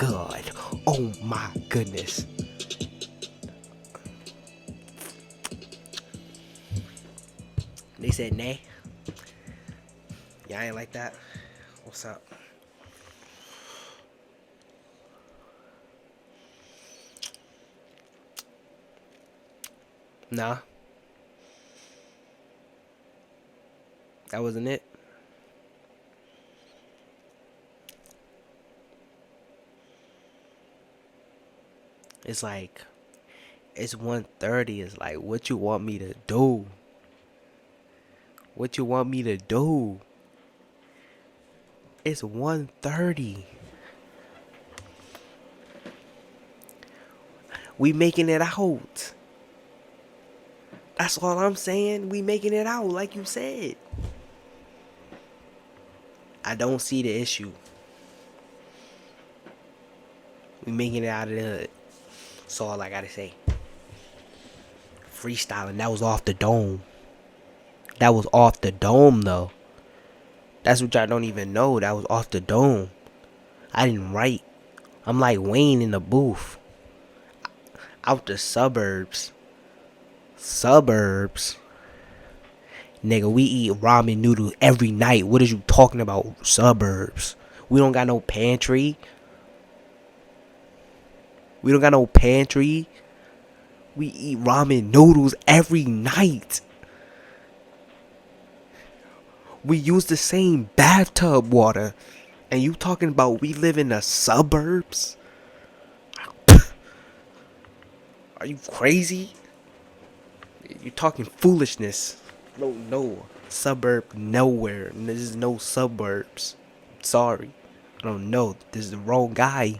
god. Oh my goodness. They said nay. Y'all ain't like that? What's up? Nah. That wasn't it. It's like, it's 1:30. It's like, what you want me to do? What you want me to do? It's 1:30. We making it out. That's all I'm saying. We making it out, like you said. I don't see the issue. We making it out of the hood. That's all I gotta say. Freestyling. That was off the dome. That was off the dome, though. That's what y'all don't even know. That was off the dome. I didn't write. I'm like Wayne in the booth. Out the suburbs. Suburbs. Nigga, we eat ramen noodles every night. What is you talking about? Suburbs. We don't got no pantry. We don't got no pantry. We eat ramen noodles every night. We use the same bathtub water. And you talking about we live in the suburbs? Are you crazy? You're talking foolishness. No suburb nowhere. There's no suburbs. Sorry. I don't know. This is the wrong guy.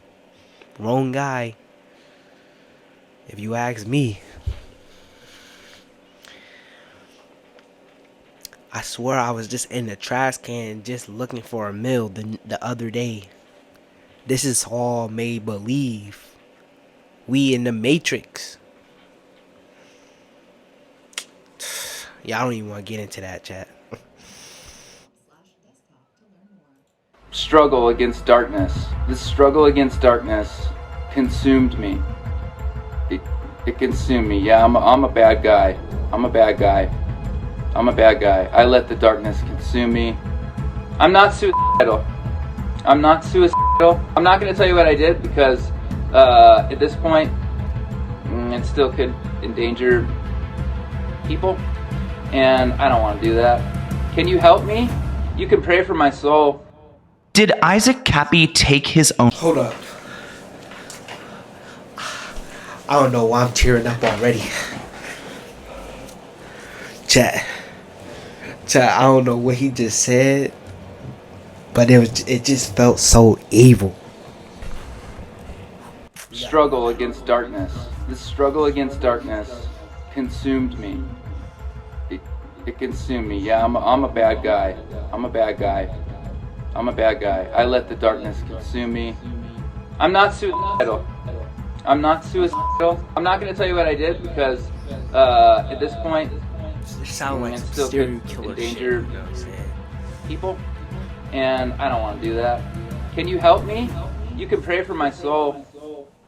Wrong guy. If you ask me. I swear I was just in the trash can just looking for a meal the other day. This is all made believe. We in the Matrix. Yeah, I don't even want to get into that, chat. Struggle against darkness. This struggle against darkness consumed me. It consumed me. Yeah, I'm a bad guy. I'm a bad guy. I'm a bad guy. I let the darkness consume me. I'm not suicidal. I'm not suicidal. I'm not going to tell you what I did because at this point, it still could endanger people. And I don't want to do that. Can you help me? You can pray for my soul. Did Issac Kappy take his own... Hold up. I don't know why I'm tearing up already. Chat, I don't know what he just said, but it just felt so evil. Struggle against darkness. This struggle against darkness consumed me. It consumed me. Yeah, I'm a bad guy. I'm a bad guy. I'm a bad guy. I let the darkness consume me. I'm not suicidal. I'm not suicidal. I'm not going to tell you what I did because at this point, It sounds like it some still serial could killer endanger shit. You know what I'm saying? people. And I don't want to do that. Can you help me? You can pray for my soul.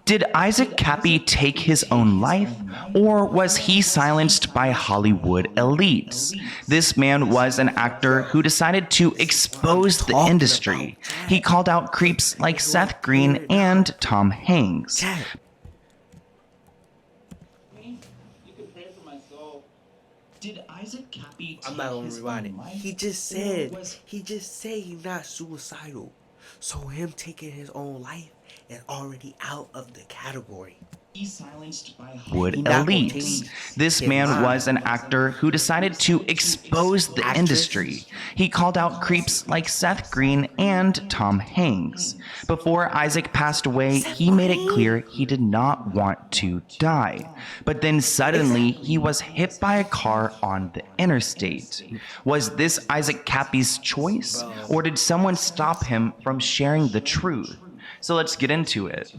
Did Issac Kappy take his own life, or was he silenced by Hollywood elites? This man was an actor who decided to expose the industry. He called out creeps like Seth Green and Tom Hanks. Chat, Did Issac Kappy I'm not gonna rewind it. He just said he's not suicidal. So him taking his own life is already out of the category. He's silenced by Hollywood elites. This man was an actor who decided to expose the industry. He called out creeps like Seth Green and Tom Hanks. Before Issac passed away, he made it clear he did not want to die. But then suddenly, he was hit by a car on the interstate. Was this Issac Kappy's choice, or did someone stop him from sharing the truth? So let's get into it.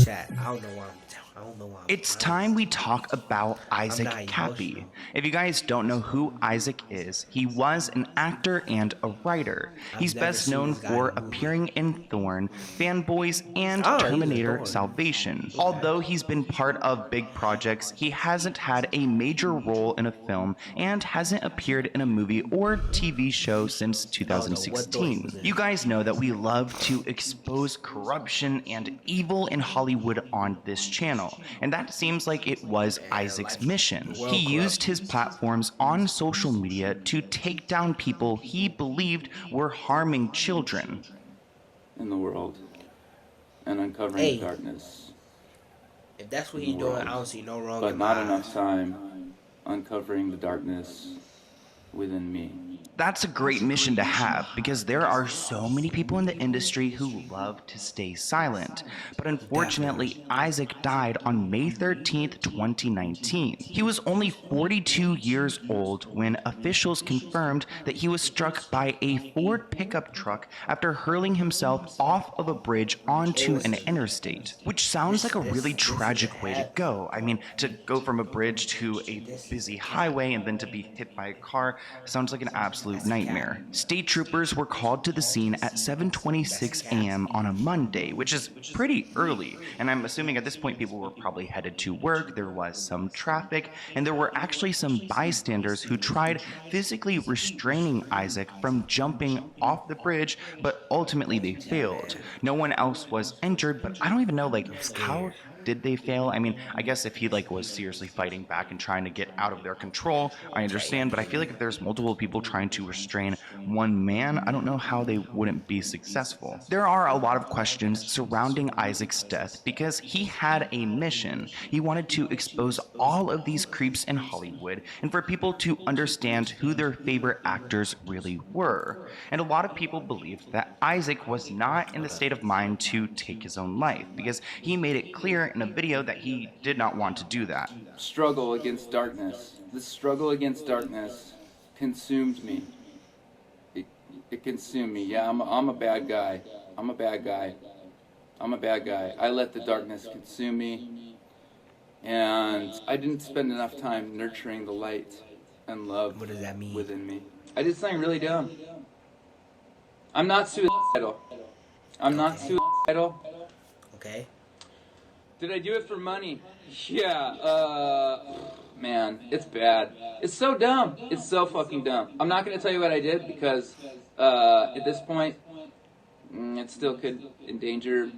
Chat, I don't know why It's time we talk about Issac Kappy. If you guys don't know who Issac is, he was an actor and a writer. He's best known for appearing in Thorn, Fanboys, and Terminator Salvation. Although he's been part of big projects, he hasn't had a major role in a film and hasn't appeared in a movie or TV show since 2016. You guys know that we love to expose corruption and evil in Hollywood on this channel, and that seems like it was Issac's mission. He used his platforms on social media to take down people he believed were harming children in the world and uncovering the darkness. If that's what he's doing, I don't see no wrong. But not enough time uncovering the darkness within me. That's a great mission to have, because there are so many people in the industry who love to stay silent. But unfortunately, Issac died on May 13th, 2019. He was only 42 years old when officials confirmed that he was struck by a Ford pickup truck after hurling himself off of a bridge onto an interstate, which sounds like a really tragic way to go. I mean, to go from a bridge to a busy highway and then to be hit by a car sounds like an absolute nightmare. State troopers were called to the scene at 7:26 a.m. on a Monday, which is pretty early, and I'm assuming at this point people were probably headed to work, there was some traffic, and there were actually some bystanders who tried physically restraining Issac from jumping off the bridge, but ultimately they failed. No one else was injured, but I don't even know, like, how did they fail? I mean, I guess if he was seriously fighting back and trying to get out of their control, I understand, but I feel like if there's multiple people trying to restrain one man, I don't know how they wouldn't be successful. There are a lot of questions surrounding Issac's death because he had a mission. He wanted to expose all of these creeps in Hollywood and for people to understand who their favorite actors really were. And a lot of people believed that Issac was not in the state of mind to take his own life because he made it clear in a video that he did not want to do that. Struggle against darkness. This struggle against darkness consumed me. It consumed me. Yeah, I'm a bad guy. I'm a bad guy. I'm a bad guy. I let the darkness consume me, and I didn't spend enough time nurturing the light and love within me. I did something really dumb. I'm not suicidal. I'm not suicidal. Okay. Did I do it for money? Yeah, man, it's bad. It's so dumb. It's so fucking dumb. I'm not going to tell you what I did because at this point, it still could endanger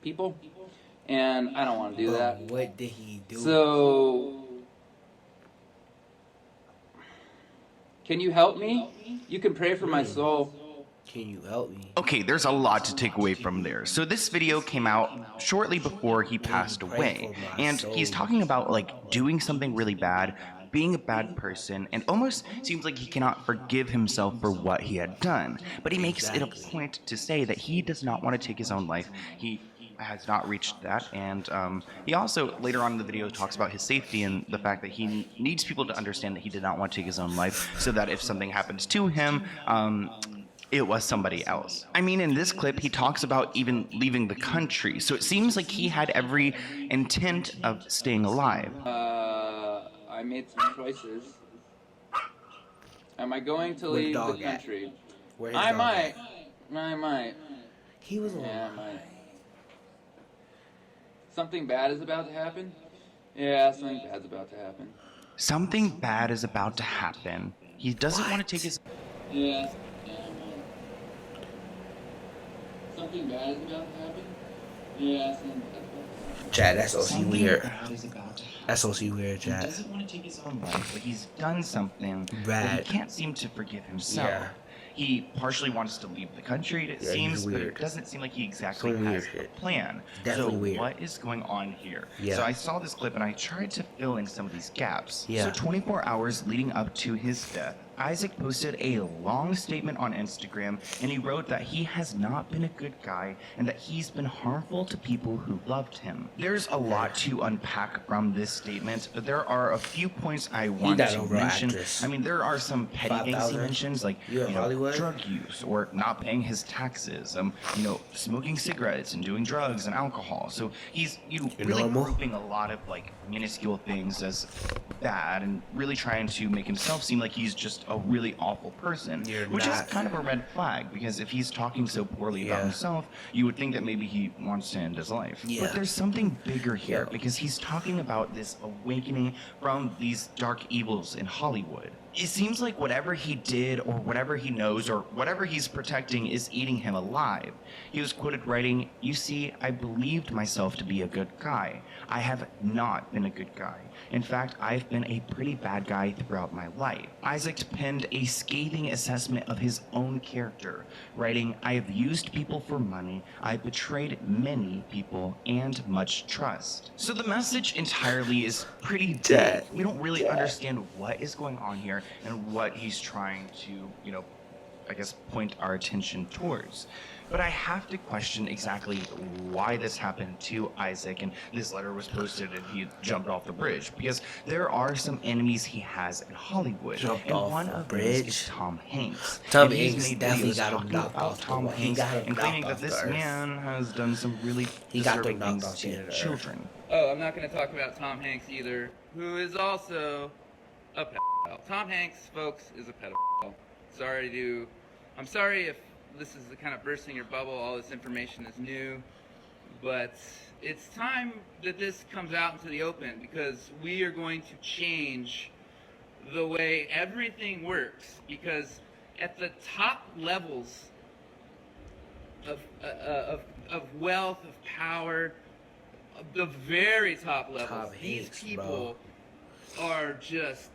people, and I don't want to do that. What did he do? So, can you help me? You can pray for my soul. Can you help me? Okay, there's a lot to take away from there. So this video came out shortly before he passed away, and he's talking about like doing something really bad, being a bad person, and almost seems like he cannot forgive himself for what he had done. But he makes it a point to say that he does not want to take his own life. He has not reached that, and he also later on in the video talks about his safety and the fact that he needs people to understand that he did not want to take his own life, so that if something happens to him, it was somebody else. I mean, in this clip, he talks about even leaving the country, so it seems like he had every intent of staying alive. I made some choices. Am I going to leave the country? I might. He was alive. Yeah, I might. Something bad is about to happen? Yeah, something bad's about to happen. Something bad is about to happen. He doesn't want to take his... Yeah. Something bad is about to happen? Yeah, something bad is about to happen. Chad, that's OC weird. That's OC weird, Chad. He doesn't want to take his own life, but he's done something bad. He can't seem to forgive himself. Yeah. He partially wants to leave the country, it seems, but it doesn't seem like he exactly has a plan. Definitely so weird. What is going on here? Yeah. So I saw this clip and I tried to fill in some of these gaps. Yeah. So 24 hours leading up to his death, Issac posted a long statement on Instagram, and he wrote that he has not been a good guy and that he's been harmful to people who loved him. There's a lot to unpack from this statement. There are a few points I want to mention. I mean, there are some petty things he mentions, like, drug use or not paying his taxes, smoking cigarettes and doing drugs and alcohol. So he's, really grouping a lot of, like, minuscule things as bad and really trying to make himself seem like he's just a really awful person, which is kind of a red flag, because if he's talking so poorly about himself, you would think that maybe he wants to end his life. But there's something bigger here, because he's talking about this awakening from these dark evils in Hollywood. It seems like whatever he did or whatever he knows or whatever he's protecting is eating him alive. He was quoted writing, "You see, I believed myself to be a good guy. I have not been a good guy. In fact, I've been a pretty bad guy throughout my life." Issac penned a scathing assessment of his own character, writing, "I have used people for money, I betrayed many people and much trust." So the message entirely is pretty dead. We don't really understand what is going on here and what he's trying to, point our attention towards. But I have to question exactly why this happened to Issac, and this letter was posted and he jumped off the bridge, because there are some enemies he has in Hollywood, and one of them is Tom Hanks. Tom Hanks definitely got him knocked off Tom Hanks and claiming that this man has done some really disturbing things to children. Oh, I'm not going to talk about Tom Hanks either, who is also a pedophile. Tom Hanks, folks, is a pedophile. I'm sorry if this is the kind of bursting your bubble, all this information is new, but it's time that this comes out into the open, because we are going to change the way everything works, because at the top levels of wealth, of power, the very top levels, these people are just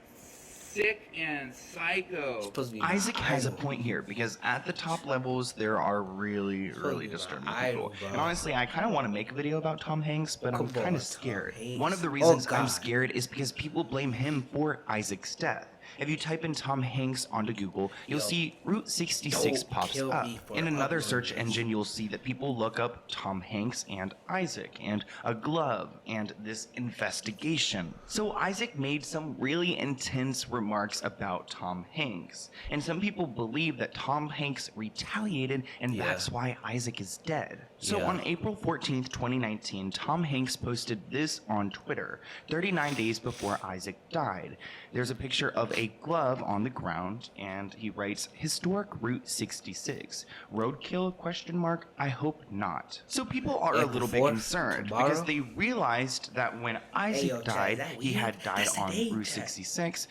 sick and psycho. Issac has a point here, because at the top levels there are really disturbing people. And honestly, I kind of want to make a video about Tom Hanks, but I'm kind of scared. One of the reasons I'm scared is because people blame him for Issac's death. If you type in Tom Hanks onto Google, you'll see Route 66 pops up. In another search engine, you'll see that people look up Tom Hanks and Issac, and a glove, and this investigation. So Issac made some really intense remarks about Tom Hanks, and some people believe that Tom Hanks retaliated, and that's why Issac is dead. So on April 14th, 2019, Tom Hanks posted this on Twitter, 39 days before Issac died. There's a picture of a glove on the ground, and he writes, "Historic Route 66. Roadkill? I hope not." So people are a little bit concerned, because they realized that when Issac died, he had died on Route 66.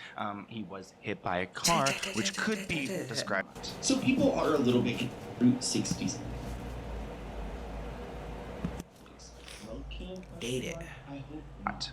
He was hit by a car, which could be described. So people are a little bit Route 66. Dated.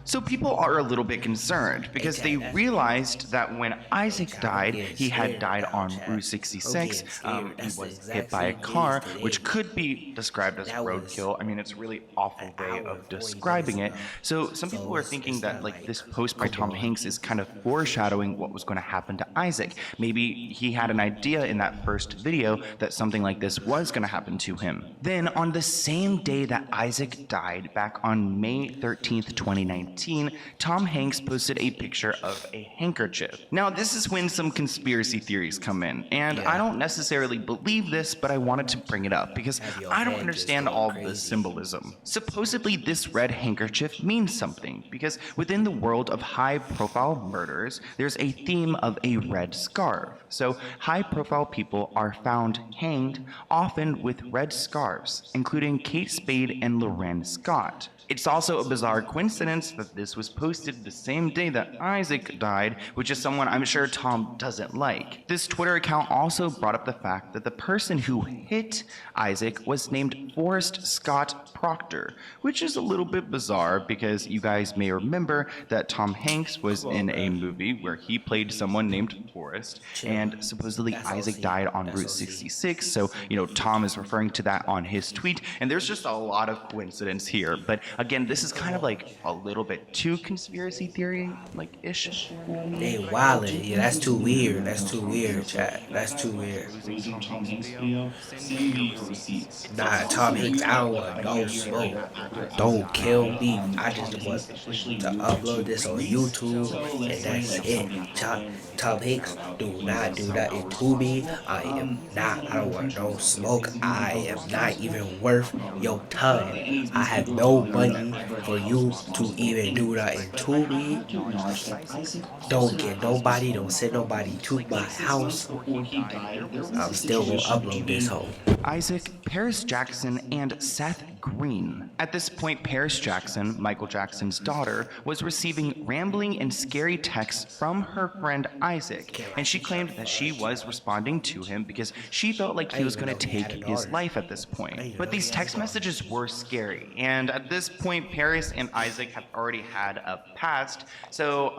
So people are a little bit concerned, because they realized that when Issac died, he had died on Route 66. He was hit by a car, which could be described as roadkill. I mean, it's a really awful way of describing it. So some people are thinking that, like, this post by Tom Hanks is kind of foreshadowing what was going to happen to Issac. Maybe he had an idea in that first video that something like this was going to happen to him. Then on the same day that Issac died, back on May 13th, 2019, Tom Hanks posted a picture of a handkerchief. Now, this is when some conspiracy theories come in, and I don't necessarily believe this, but I wanted to bring it up because I don't understand all the symbolism. Supposedly, this red handkerchief means something, because within the world of high-profile murders, there's a theme of a red scarf. So, high-profile people are found hanged, often with red scarves, including Kate Spade and Loren Scott. It's also a bizarre coincidence that this was posted the same day that Issac died, which is someone I'm sure Tom doesn't like. This Twitter account also brought up the fact that the person who hit Issac was named Forrest Scott Proctor, which is a little bit bizarre because you guys may remember that Tom Hanks was in a movie where he played someone named Forrest, and supposedly Issac died on Route 66, so, Tom is referring to that on his tweet, and there's just a lot of coincidence here, but Again, this is kind of like a little bit too conspiracy theory like ish for They me, but I wildin'. do Yeah, think that's it's too weird. weird That's how too Tom weird, Hanks felt chat. like he That's was too weird. losing Tom Hanks' video. Send me your receipts. It's Nah, also Tom Hanks, weird I that don't about want a no year smoke. after Isaac Don't kill died, me. I Tom just Hanks want officially to moved to upload this on Greece. YouTube, So and let's say that's like it. something Tom, happened, like Tom Hanks, found out do he not was do that somehow into me. responsible. I am He's not. basically I gonna don't be want no professional. He's smoke. basically gonna be I held am not responsible. even worth your But time. anyways, I these have people no told him that money Isaac for was you to responsible even in do this. that But I into have me. to acknowledge that Isaac Don't also get has his nobody. Don't own send nobody problems. to Like my 6 months house. before he died, there was a I'm still gonna situation upload this between hoe. Isaac, Paris Jackson, and Seth Green. At this point, Paris Jackson, Michael Jackson's daughter, was receiving rambling and scary texts from her friend Isaac, Can't and like she you trying claimed to that she fuck. was responding to him because she felt like I he didn't was even going know to he had a take his daughter. life at this I point. didn't even But know he these had a text daughter. messages were scary, and at this point, Paris and Isaac had already had a past, so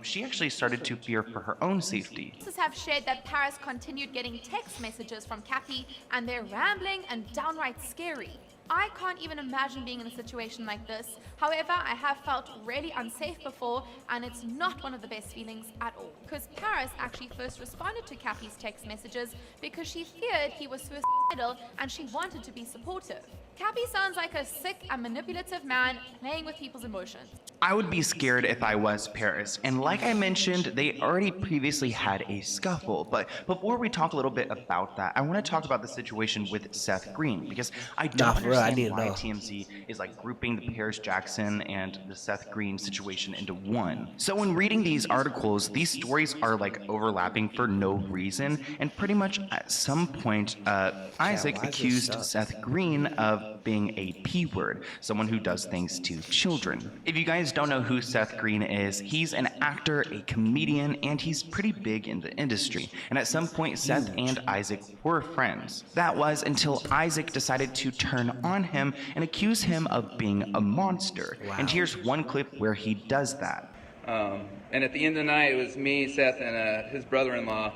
she actually started to fear for her own safety. Sources have shared that Paris continued getting text messages from Kappy, and they're rambling and downright scary. I can't even imagine being in a situation like this. However, I have felt really unsafe before, and it's not one of the best feelings at all. Because Paris actually first responded to Kappy's text messages because she feared he was suicidal and she wanted to be supportive. Kappy sounds like a sick and manipulative man playing with people's emotions. I would be scared if I was Paris, and like I mentioned, they already previously had a scuffle. But before we talk a little bit about that, I want to talk about the situation with Seth Green, because I Nah, don't for real, I understand need to why know. TMZ is like grouping the Paris Jackson and the Seth Green situation into one. So when reading these articles, these stories are like overlapping for no reason, and pretty much at some point, Isaac why is it accused stuck? Seth Green of being a P word, someone who does things to children. If you guys don't know who Seth Green is, he's an actor, a comedian, and he's pretty big in the industry. And at some point, Seth and Isaac were friends. That was until Isaac decided to turn on him and accuse him of being a monster. And Wow. here's one clip where he does that. And at the end of the night, it was me, Seth, and his brother-in-law.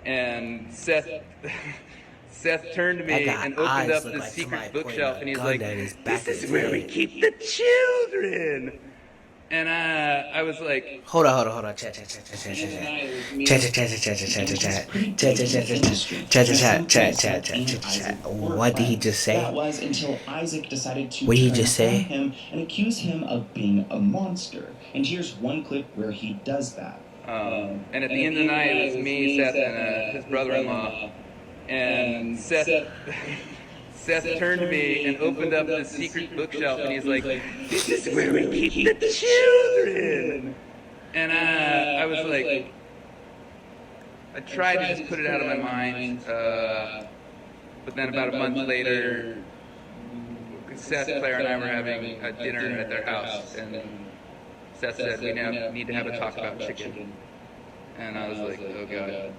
And Seth, Seth turned to That me guy and opened eyes up look the like secret somebody bookshelf, pointing and a he's gun like, at his back "This of is his where we head." keep the children." And I was like, Hold on. Chat. What did he just say? That was until Isaac decided to What did he turn just on say? him and accuse him of being a monster. And here's one clip where he does that. and at the end of the night, it was me, Seth, and his brother-in-law. And Seth turned to me and opened up the secret bookshelf, and he's like, "This is where we keep the children." And I was like, I tried to just put it out of my mind, but then about a month later, Seth, Claire, and I were having a dinner at their house, and Seth said, "We now need to have a talk about chicken." And I was like, "Oh God."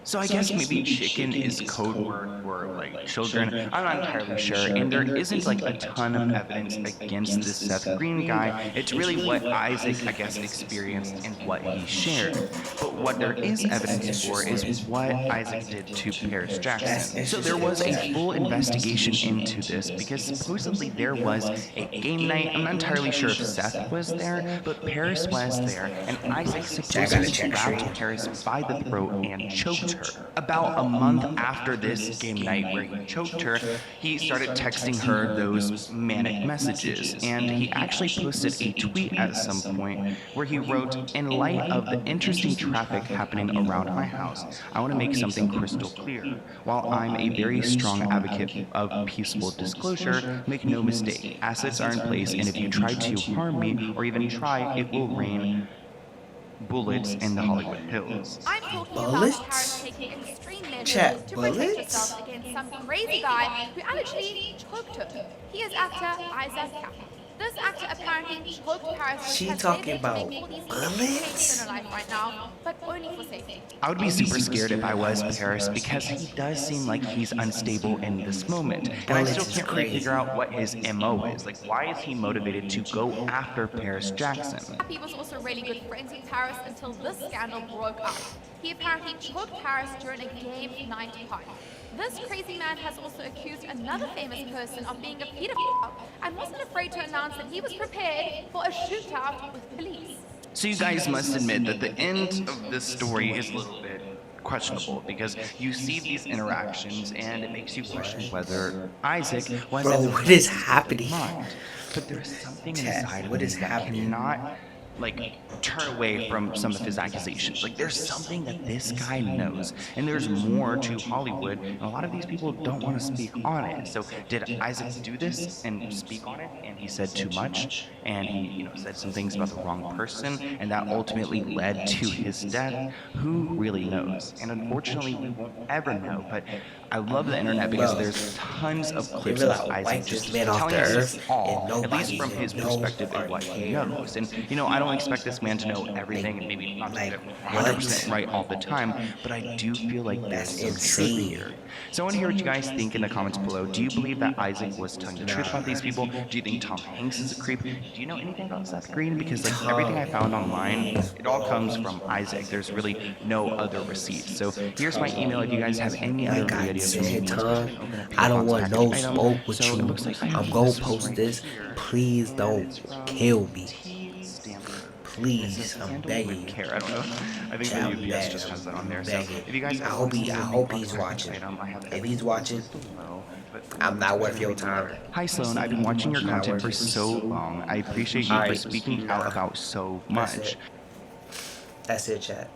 So I guess maybe chicken is code word for like children. I'm not entirely sure, and there isn't like a ton of evidence against this Seth Green guy. It's really what Isaac, I guess, experienced and what he shared. But what there is evidence for is what Isaac did to Paris Jackson. So there was a full investigation into this because supposedly there was a game night. I'm not entirely sure if Seth was there, but Paris was there, and Isaac supposedly grabbed Paris by the throat and choked her. About a month after this game night where he choked her, he started texting her those manic messages, and he actually posted a tweet at some point where he wrote, "In light of the interesting traffic happening around my house, I want to make something crystal clear. While I'm a very strong advocate of peaceful disclosure, make no mistake, assets are in place, and if you try to harm me or even try, it will rain bullets in the Hollywood Hills." I'm talking Bullets? about Paris taking extreme measures Chat, to protect bullets? herself against some crazy guy who actually choked her. He is actor Issac. This actor apparently choked Paris, which She has talking led her to about make all these bullets? changes in her life right now, but only for safety. I would be super scared if I was Paris because he does seem like he's unstable in this moment. And I Bullets still is can't really crazy. figure out what his MO is. Like, why is he motivated to go after Paris Jackson? Kappy was also really good friends with Paris until this scandal broke out. He apparently choked Paris during a game night party. This crazy man has also accused another famous person of being a pedophile and wasn't afraid to announce that he was prepared for a shootout with police. So you guys must admit that the end of this story is a little bit questionable because you see these interactions and it makes you question whether Isaac was Bro, in the what right is state of happening? mind. But there's something Chat, inside of what him is that happening? cannot turn away from some of his accusations. Like there's something that this guy knows, and there's more to Hollywood, and a lot of these people don't want to speak on it. So did Isaac do this and speak on it, and he said too much, and he said some things about the wrong person, and that ultimately led to his death? Who really knows? And unfortunately, we won't ever know. But I love the internet because Bro, there's tons of they clips really of Isaac wipe this just man off the telling us earth, all, and at least nobody from even his know perspective or and what he care. knows. And I don't expect this man to know everything and maybe not to get it 100% right all the time, but I do feel like there's That's some truth insane. here. So I want to hear what you guys think in the comments below. Do you believe that Isaac was telling the truth about these people? Do you think Tom Hanks is a creep? Do you know anything about Seth Green? Because everything I found online, it all comes from Isaac. There's really no other receipts. So here's my email if you guys have any other Like I video ideas for me. said, It's Tom, been open I don't Patreon, so want I have no the item. smoke with So it you. looks like I I'm have gonna this one post right this. here, Please and don't it's from kill me. T. Stamper. Please, I'm Don't begging even you. care. I don't know. I think I'm the UPS just has that on there. So begging. if you guys I ever hope want to he, see I me hope unbox he's a watching. item, I have If everything he's watching, listed below. But I'm not worth your time. Hi Sloan, I've been watching your content for so long. I appreciate you for Alright, speaking out about so That's much. it. That's it, chat.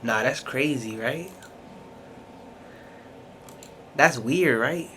Nah, that's crazy, right? That's weird, right?